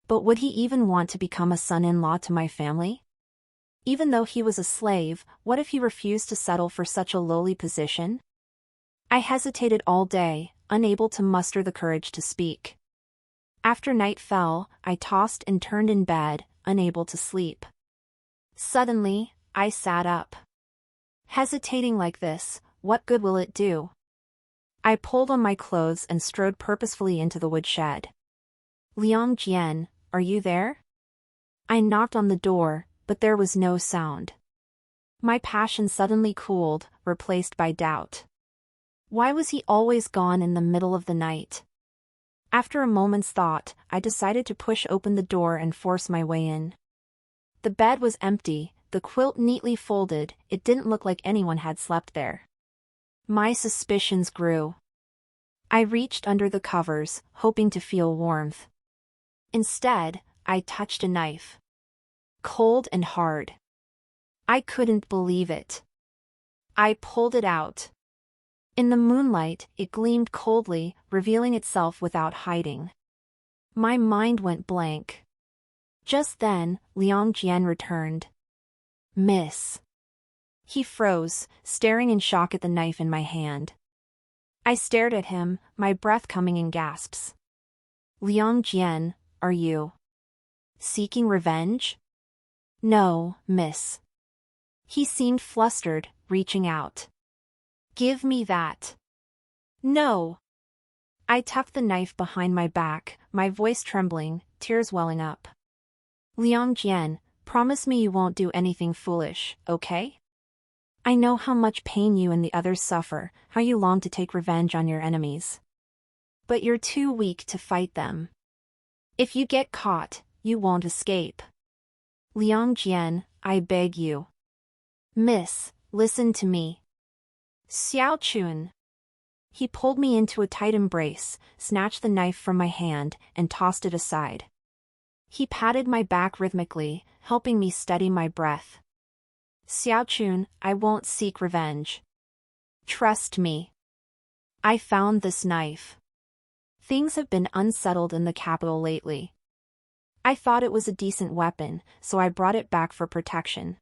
But would he even want to become a son-in-law to my family? Even though he was a slave, what if he refused to settle for such a lowly position? I hesitated all day, unable to muster the courage to speak. After night fell, I tossed and turned in bed, unable to sleep. Suddenly, I sat up. Hesitating like this, what good will it do? I pulled on my clothes and strode purposefully into the woodshed. Liang Jian, are you there? I knocked on the door, but there was no sound. My passion suddenly cooled, replaced by doubt. Why was he always gone in the middle of the night? After a moment's thought, I decided to push open the door and force my way in. The bed was empty, the quilt neatly folded, it didn't look like anyone had slept there. My suspicions grew. I reached under the covers, hoping to feel warmth. Instead, I touched a knife. Cold and hard. I couldn't believe it. I pulled it out. In the moonlight, it gleamed coldly, revealing itself without hiding. My mind went blank. Just then, Liang Jian returned. Miss. He froze, staring in shock at the knife in my hand. I stared at him, my breath coming in gasps. Liang Jian, are you seeking revenge? No, miss. He seemed flustered, reaching out. Give me that. No. I tucked the knife behind my back, my voice trembling, tears welling up. Liang Jian, promise me you won't do anything foolish, okay? I know how much pain you and the others suffer, how you long to take revenge on your enemies. But you're too weak to fight them. If you get caught, you won't escape. Liang Jian, I beg you. Miss, listen to me. Xiao Chun. He pulled me into a tight embrace, snatched the knife from my hand, and tossed it aside. He patted my back rhythmically, helping me steady my breath. Xiao Chun, I won't seek revenge. Trust me. I found this knife. Things have been unsettled in the capital lately. I thought it was a decent weapon, so I brought it back for protection.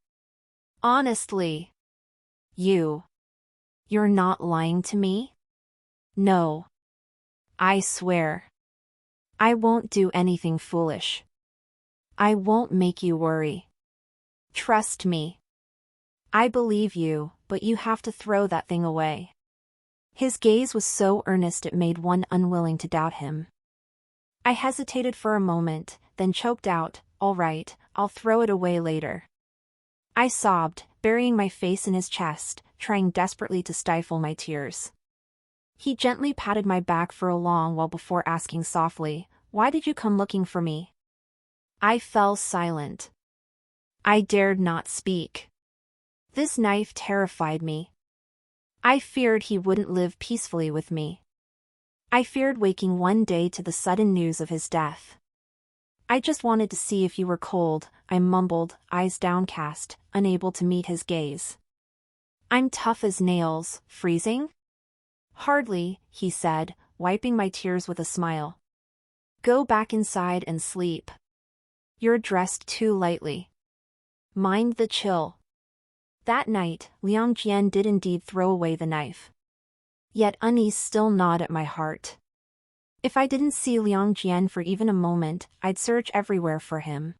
Honestly. You're not lying to me? No. I swear. I won't do anything foolish. I won't make you worry. Trust me. I believe you, but you have to throw that thing away. His gaze was so earnest it made one unwilling to doubt him. I hesitated for a moment, then choked out, all right, I'll throw it away later. I sobbed, burying my face in his chest, trying desperately to stifle my tears. He gently patted my back for a long while before asking softly, why did you come looking for me? I fell silent. I dared not speak. This knife terrified me. I feared he wouldn't live peacefully with me. I feared waking one day to the sudden news of his death. I just wanted to see if you were cold, I mumbled, eyes downcast, unable to meet his gaze. I'm tough as nails, freezing? Hardly, he said, wiping my tears with a smile. Go back inside and sleep. You're dressed too lightly. Mind the chill. That night, Liang Jian did indeed throw away the knife. Yet unease still gnawed at my heart. If I didn't see Liang Jian for even a moment, I'd search everywhere for him.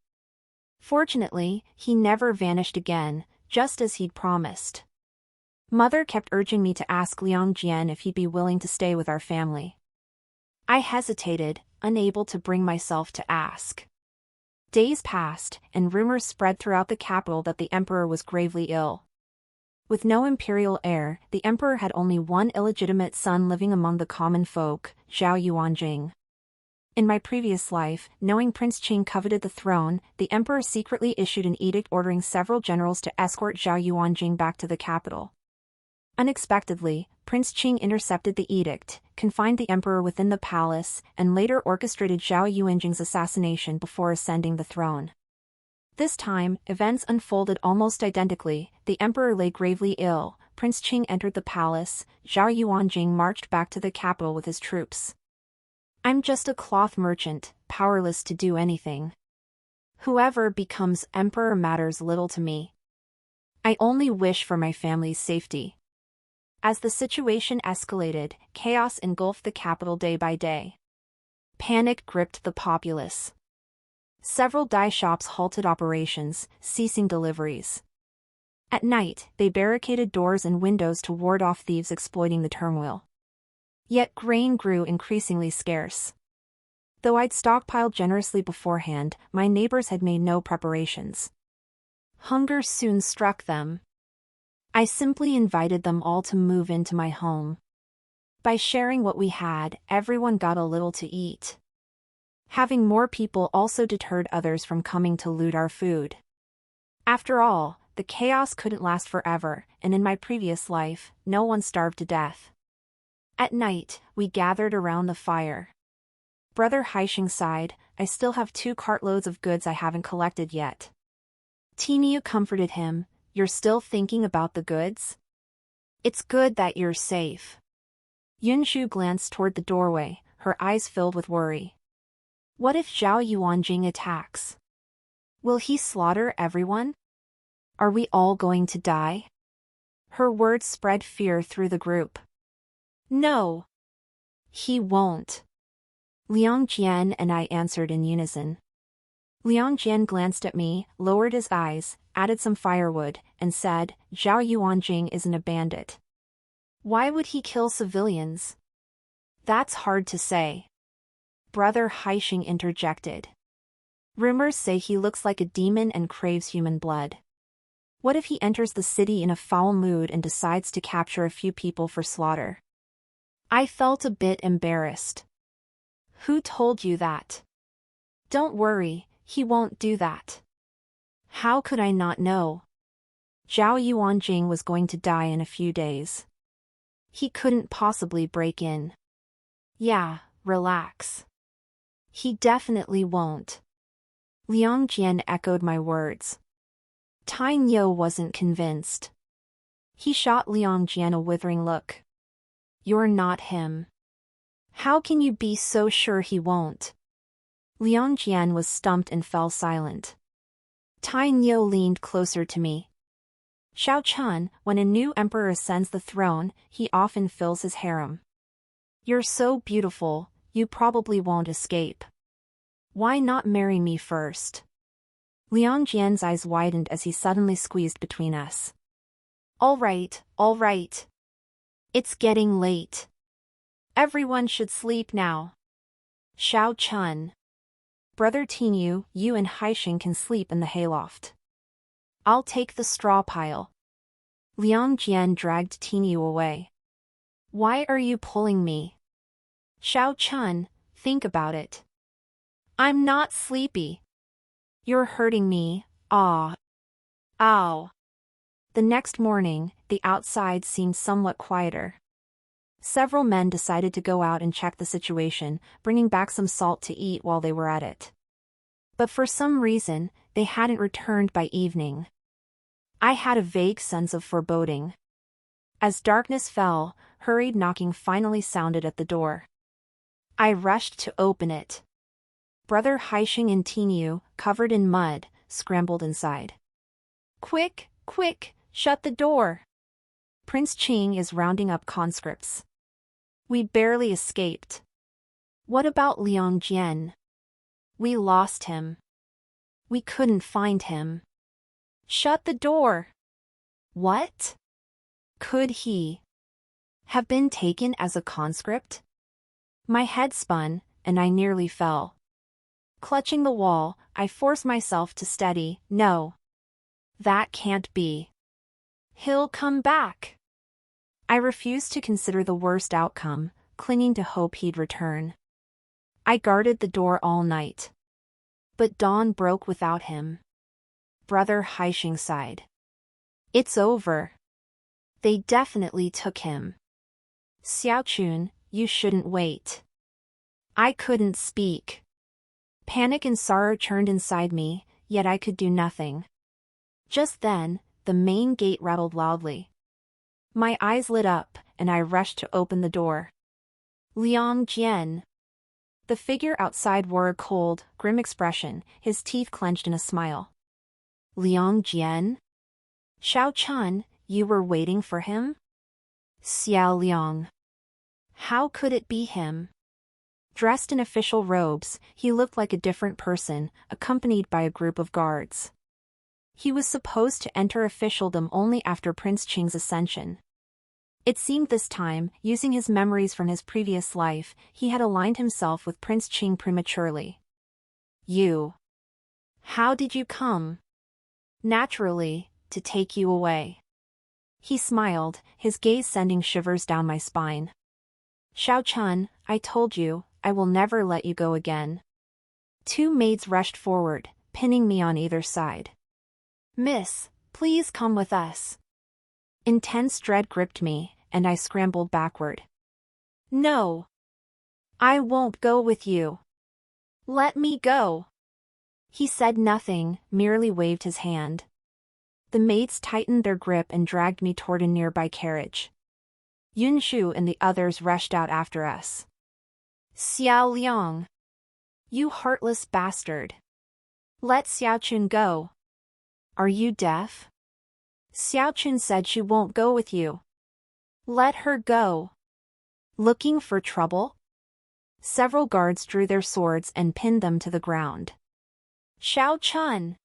Fortunately, he never vanished again, just as he'd promised. Mother kept urging me to ask Liang Jian if he'd be willing to stay with our family. I hesitated, unable to bring myself to ask. Days passed, and rumors spread throughout the capital that the emperor was gravely ill. With no imperial heir, the emperor had only one illegitimate son living among the common folk, Zhao Yuanjing. In my previous life, knowing Prince Qing coveted the throne, the emperor secretly issued an edict ordering several generals to escort Zhao Yuanjing back to the capital. Unexpectedly, Prince Qing intercepted the edict, confined the emperor within the palace, and later orchestrated Zhao Yuanjing's assassination before ascending the throne. This time, events unfolded almost identically. The emperor lay gravely ill, Prince Qing entered the palace, Zhao Yuanjing marched back to the capital with his troops. I'm just a cloth merchant, powerless to do anything. Whoever becomes emperor matters little to me. I only wish for my family's safety. As the situation escalated, chaos engulfed the capital day by day. Panic gripped the populace. Several dye shops halted operations, ceasing deliveries. At night, they barricaded doors and windows to ward off thieves exploiting the turmoil. Yet grain grew increasingly scarce. Though I'd stockpiled generously beforehand, my neighbors had made no preparations. Hunger soon struck them. I simply invited them all to move into my home. By sharing what we had, everyone got a little to eat. Having more people also deterred others from coming to loot our food. After all, the chaos couldn't last forever, and in my previous life, no one starved to death. At night, we gathered around the fire. Brother Haixing sighed, I still have 2 cartloads of goods I haven't collected yet. Tiniu comforted him, you're still thinking about the goods? It's good that you're safe. Yunshu glanced toward the doorway, her eyes filled with worry. What if Zhao Yuanjing attacks? Will he slaughter everyone? Are we all going to die? Her words spread fear through the group. No. He won't. Liang Jian and I answered in unison. Liang Jian glanced at me, lowered his eyes, added some firewood, and said, Zhao Yuanjing isn't a bandit. Why would he kill civilians? That's hard to say. Brother Haixing interjected. Rumors say he looks like a demon and craves human blood. What if he enters the city in a foul mood and decides to capture a few people for slaughter? I felt a bit embarrassed. Who told you that? Don't worry, he won't do that. How could I not know? Zhao Yuanjing was going to die in a few days. He couldn't possibly break in. Yeah, relax. He definitely won't. Liang Jian echoed my words. Tai Niu wasn't convinced. He shot Liang Jian a withering look. You're not him. How can you be so sure he won't? Liang Jian was stumped and fell silent. Tai Niu leaned closer to me. Xiao Chun, when a new emperor ascends the throne, he often fills his harem. You're so beautiful, you probably won't escape. Why not marry me first? Liang Jian's eyes widened as he suddenly squeezed between us. All right, all right. It's getting late. Everyone should sleep now. Xiao Chun. Brother Tiniu, you and Haixing can sleep in the hayloft. I'll take the straw pile. Liang Jian dragged Tiniu away. Why are you pulling me? Xiao Chun, think about it. I'm not sleepy. You're hurting me, ah. Ow. The next morning, the outside seemed somewhat quieter. Several men decided to go out and check the situation, bringing back some salt to eat while they were at it. But for some reason, they hadn't returned by evening. I had a vague sense of foreboding. As darkness fell, hurried knocking finally sounded at the door. I rushed to open it. Brother Haixing and Tiniu, covered in mud, scrambled inside. Quick, quick, shut the door. Prince Qing is rounding up conscripts. We barely escaped. What about Liang Jian? We lost him. We couldn't find him. Shut the door. What? Could he have been taken as a conscript? My head spun, and I nearly fell. Clutching the wall, I forced myself to steady. No. That can't be. He'll come back. I refused to consider the worst outcome, clinging to hope he'd return. I guarded the door all night. But dawn broke without him. Brother Haixing sighed. It's over. They definitely took him. Xiaochun, you shouldn't wait. I couldn't speak. Panic and sorrow churned inside me, yet I could do nothing. Just then, the main gate rattled loudly. My eyes lit up, and I rushed to open the door. Liang Jian. The figure outside wore a cold, grim expression, his teeth clenched in a smile. Liang Jian? Xiao Chun, you were waiting for him? Xie Liang. How could it be him? Dressed in official robes, he looked like a different person, accompanied by a group of guards. He was supposed to enter officialdom only after Prince Qing's ascension. It seemed this time, using his memories from his previous life, he had aligned himself with Prince Qing prematurely. You. How did you come? Naturally, to take you away. He smiled, his gaze sending shivers down my spine. Xiao Chun, I told you, I will never let you go again. Two maids rushed forward, pinning me on either side. Miss, please come with us. Intense dread gripped me, and I scrambled backward. No. I won't go with you. Let me go. He said nothing, merely waved his hand. The maids tightened their grip and dragged me toward a nearby carriage. Yunshu and the others rushed out after us. Xie Liang. You heartless bastard. Let Xiaochun go. Are you deaf? Xiaochun said she won't go with you. Let her go. Looking for trouble? Several guards drew their swords and pinned them to the ground. Xiao Chun.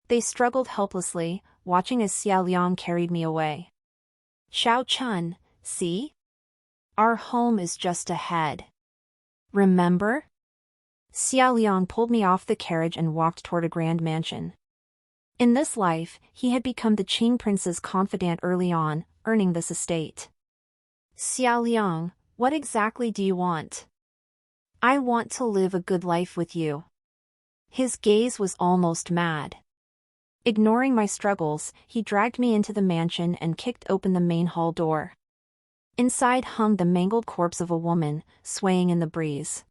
They struggled helplessly, watching as Xie Liang carried me away. Xiao Chun, see? Our home is just ahead. Remember? Xie Liang pulled me off the carriage and walked toward a grand mansion. In this life, he had become the Qing prince's confidant early on, earning this estate. Xie Liang, what exactly do you want? I want to live a good life with you. His gaze was almost mad. Ignoring my struggles, he dragged me into the mansion and kicked open the main hall door. Inside hung the mangled corpse of a woman, swaying in the breeze.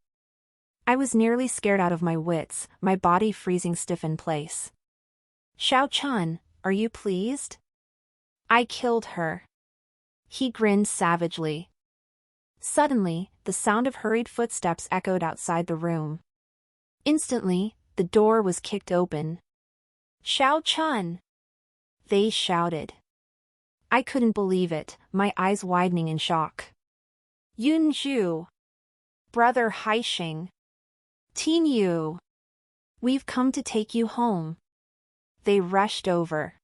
I was nearly scared out of my wits, my body freezing stiff in place. Xiao Chun, are you pleased? I killed her. He grinned savagely. Suddenly, the sound of hurried footsteps echoed outside the room. Instantly, the door was kicked open. Xiao Chun! They shouted. I couldn't believe it, my eyes widening in shock. Yun Zhu. Brother Haixing. Tin Yu. We've come to take you home. They rushed over.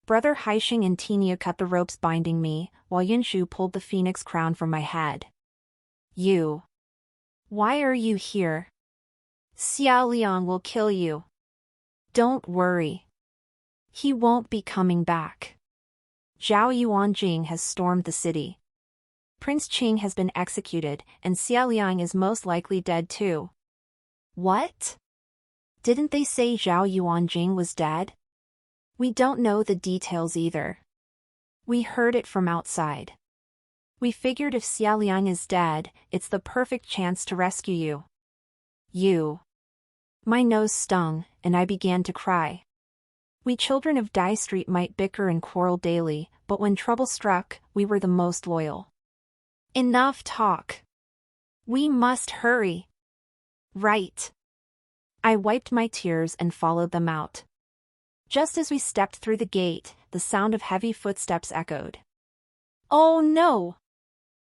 Brother Haixing and Tin Yu cut the ropes binding me, while Yunshu pulled the phoenix crown from my head. You. Why are you here? Xie Liang will kill you. Don't worry. He won't be coming back. Zhao Yuanjing has stormed the city. Prince Qing has been executed, and Xie Liang is most likely dead too. What? Didn't they say Zhao Yuanjing was dead? We don't know the details either. We heard it from outside. We figured if Xie Liang is dead, it's the perfect chance to rescue you. You. My nose stung, and I began to cry. We children of Dai Street might bicker and quarrel daily, but when trouble struck, we were the most loyal. Enough talk. We must hurry. Right. I wiped my tears and followed them out. Just as we stepped through the gate, the sound of heavy footsteps echoed. Oh no!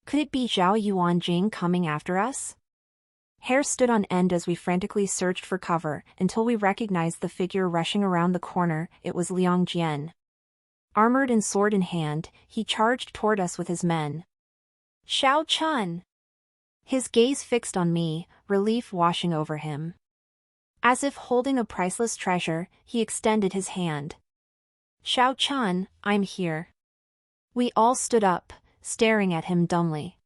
Could it be Zhao Yuanjing coming after us? Hair stood on end as we frantically searched for cover, until we recognized the figure rushing around the corner. It was Liang Jian. Armored and sword in hand, he charged toward us with his men. Xiao Chun! His gaze fixed on me, relief washing over him. As if holding a priceless treasure, he extended his hand. Xiao Chun, I'm here. We all stood up, staring at him dumbly.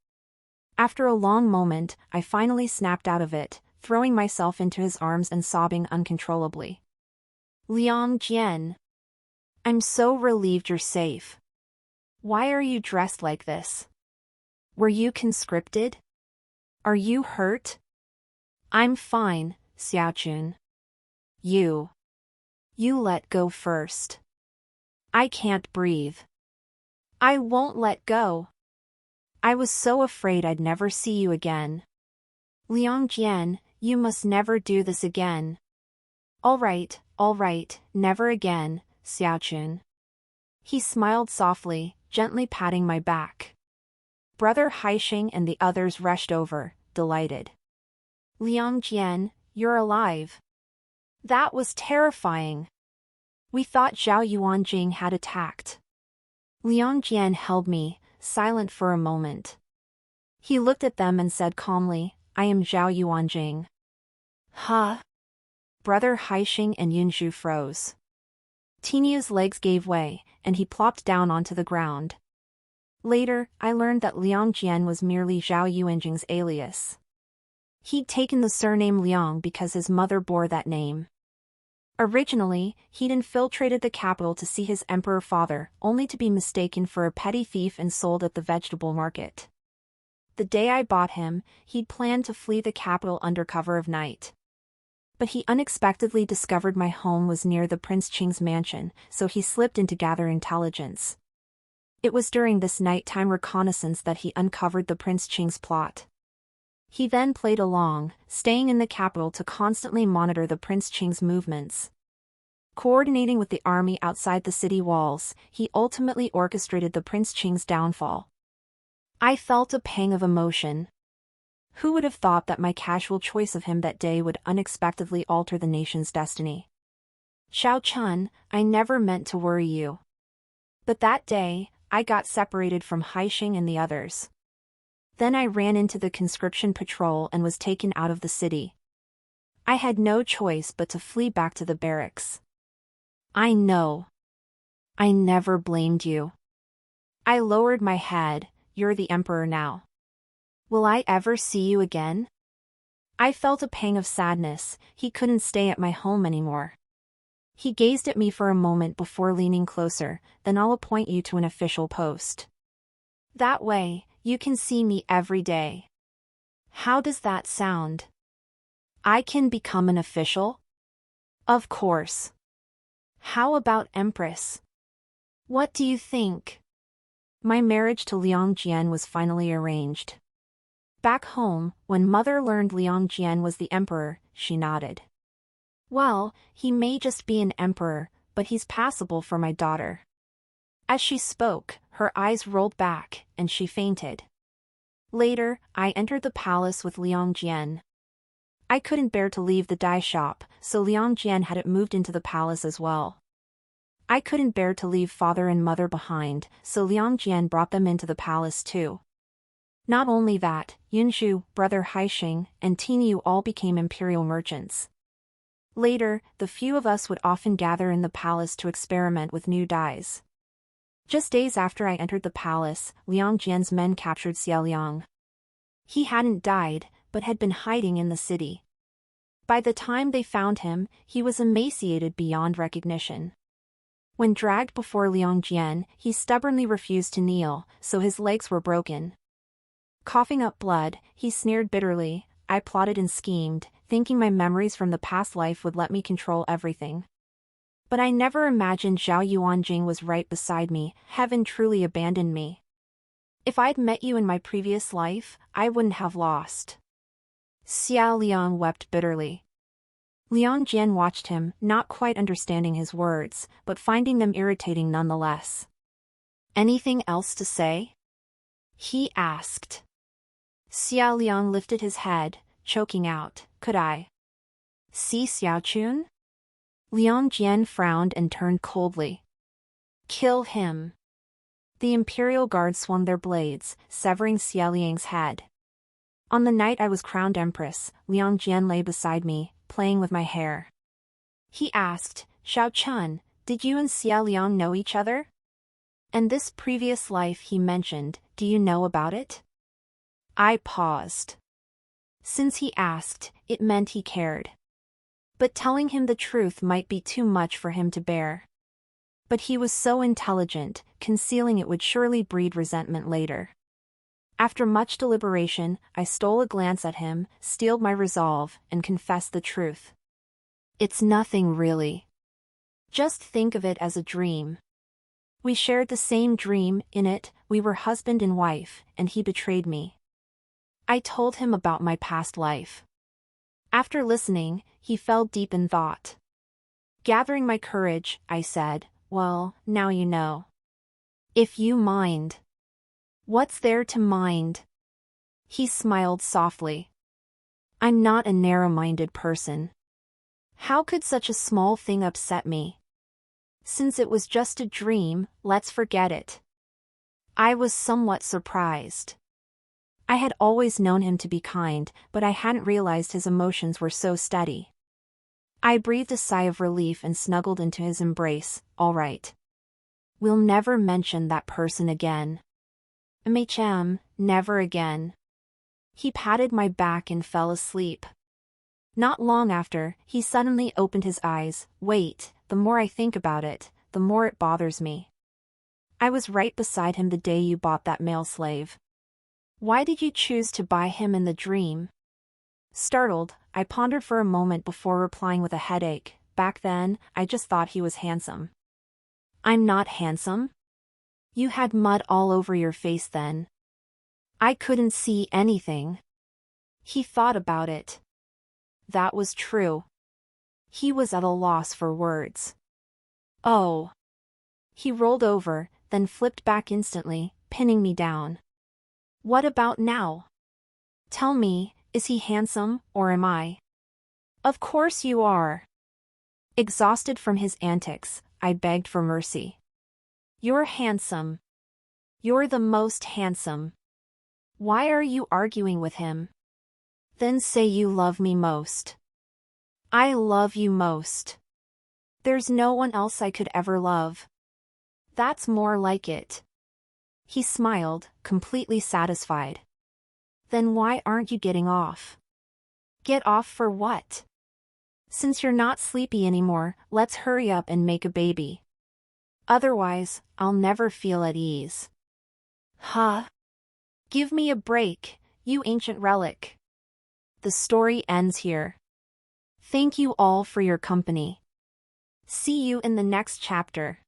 After a long moment, I finally snapped out of it, throwing myself into his arms and sobbing uncontrollably. Liang Jian. I'm so relieved you're safe. Why are you dressed like this? Were you conscripted? Are you hurt? I'm fine, Xiaochun. You let go first. I can't breathe. I won't let go. I was so afraid I'd never see you again. Liang Jian, you must never do this again. All right, never again, Xiaochun. He smiled softly, gently patting my back. Brother Haixing and the others rushed over, delighted. Liang Jian, you're alive. That was terrifying. We thought Zhao Yuanjing had attacked. Liang Jian held me, silent for a moment. He looked at them and said calmly, I am Zhao Yuanjing. Huh? Brother Haixing and Yunzhu froze. Tinyu's legs gave way, and he plopped down onto the ground. Later, I learned that Liang Jian was merely Zhao Yuanjing's alias. He'd taken the surname Liang because his mother bore that name. Originally, he'd infiltrated the capital to see his emperor father, only to be mistaken for a petty thief and sold at the vegetable market. The day I bought him, he'd planned to flee the capital under cover of night. But he unexpectedly discovered my home was near the Prince Qing's mansion, so he slipped in to gather intelligence. It was during this nighttime reconnaissance that he uncovered the Prince Qing's plot. He then played along, staying in the capital to constantly monitor the Prince Qing's movements. Coordinating with the army outside the city walls, he ultimately orchestrated the Prince Qing's downfall. I felt a pang of emotion. Who would have thought that my casual choice of him that day would unexpectedly alter the nation's destiny? Xiao Chun, I never meant to worry you. But that day, I got separated from Haixing and the others. Then I ran into the conscription patrol and was taken out of the city. I had no choice but to flee back to the barracks. I know. I never blamed you. I lowered my head, you're the emperor now. Will I ever see you again? I felt a pang of sadness, he couldn't stay at my home anymore. He gazed at me for a moment before leaning closer, then I'll appoint you to an official post. That way, you can see me every day. How does that sound? I can become an official? Of course. How about Empress? What do you think? My marriage to Liang Jian was finally arranged. Back home, when Mother learned Liang Jian was the emperor, she nodded. Well, he may just be an emperor, but he's passable for my daughter. As she spoke, her eyes rolled back, and she fainted. Later, I entered the palace with Liang Jian. I couldn't bear to leave the dye shop, so Liang Jian had it moved into the palace as well. I couldn't bear to leave father and mother behind, so Liang Jian brought them into the palace too. Not only that, Yunzhu, brother Haixing, and Tinyu all became imperial merchants. Later, the few of us would often gather in the palace to experiment with new dyes. Just days after I entered the palace, Liang Jian's men captured Xie Liang. He hadn't died, but had been hiding in the city. By the time they found him, he was emaciated beyond recognition. When dragged before Liang Jian, he stubbornly refused to kneel, so his legs were broken. Coughing up blood, he sneered bitterly. I plotted and schemed, thinking my memories from the past life would let me control everything. But I never imagined Zhao Yuanjing was right beside me. Heaven truly abandoned me. If I'd met you in my previous life, I wouldn't have lost. Xie Liang wept bitterly. Liang Jian watched him, not quite understanding his words, but finding them irritating nonetheless. Anything else to say? He asked. Xie Liang lifted his head, choking out, could I see Xiaochun? Liang Jian frowned and turned coldly. Kill him. The imperial guard swung their blades, severing Xie Liang's head. On the night I was crowned empress, Liang Jian lay beside me, playing with my hair. He asked, Xiao Chun, did you and Xie Liang know each other? And this previous life he mentioned, do you know about it? I paused. Since he asked, it meant he cared. But telling him the truth might be too much for him to bear. But he was so intelligent, concealing it would surely breed resentment later. After much deliberation, I stole a glance at him, steeled my resolve, and confessed the truth. It's nothing really. Just think of it as a dream. We shared the same dream, in it, we were husband and wife, and he betrayed me. I told him about my past life. After listening, he fell deep in thought. Gathering my courage, I said, "Well, now you know. If you mind." "What's there to mind?" He smiled softly. "I'm not a narrow-minded person. How could such a small thing upset me? Since it was just a dream, let's forget it." I was somewhat surprised. I had always known him to be kind, but I hadn't realized his emotions were so steady. I breathed a sigh of relief and snuggled into his embrace. "All right. We'll never mention that person again. Never again." He patted my back and fell asleep. Not long after, he suddenly opened his eyes. "Wait, the more I think about it, the more it bothers me. I was right beside him the day you bought that male slave. Why did you choose to buy him in the dream?" Startled, I pondered for a moment before replying with a headache. "Back then, I just thought he was handsome." "I'm not handsome?" "You had mud all over your face then." "I couldn't see anything." He thought about it. That was true. He was at a loss for words. "Oh." He rolled over, then flipped back instantly, pinning me down. "What about now? Tell me, is he handsome, or am I?" "Of course you are." Exhausted from his antics, I begged for mercy. "You're handsome. You're the most handsome. Why are you arguing with him? Then say you love me most." "I love you most. There's no one else I could ever love." "That's more like it." He smiled, completely satisfied. "Then why aren't you getting off?" "Get off for what?" "Since you're not sleepy anymore, let's hurry up and make a baby. Otherwise, I'll never feel at ease." "Huh? Give me a break, you ancient relic." The story ends here. Thank you all for your company. See you in the next chapter.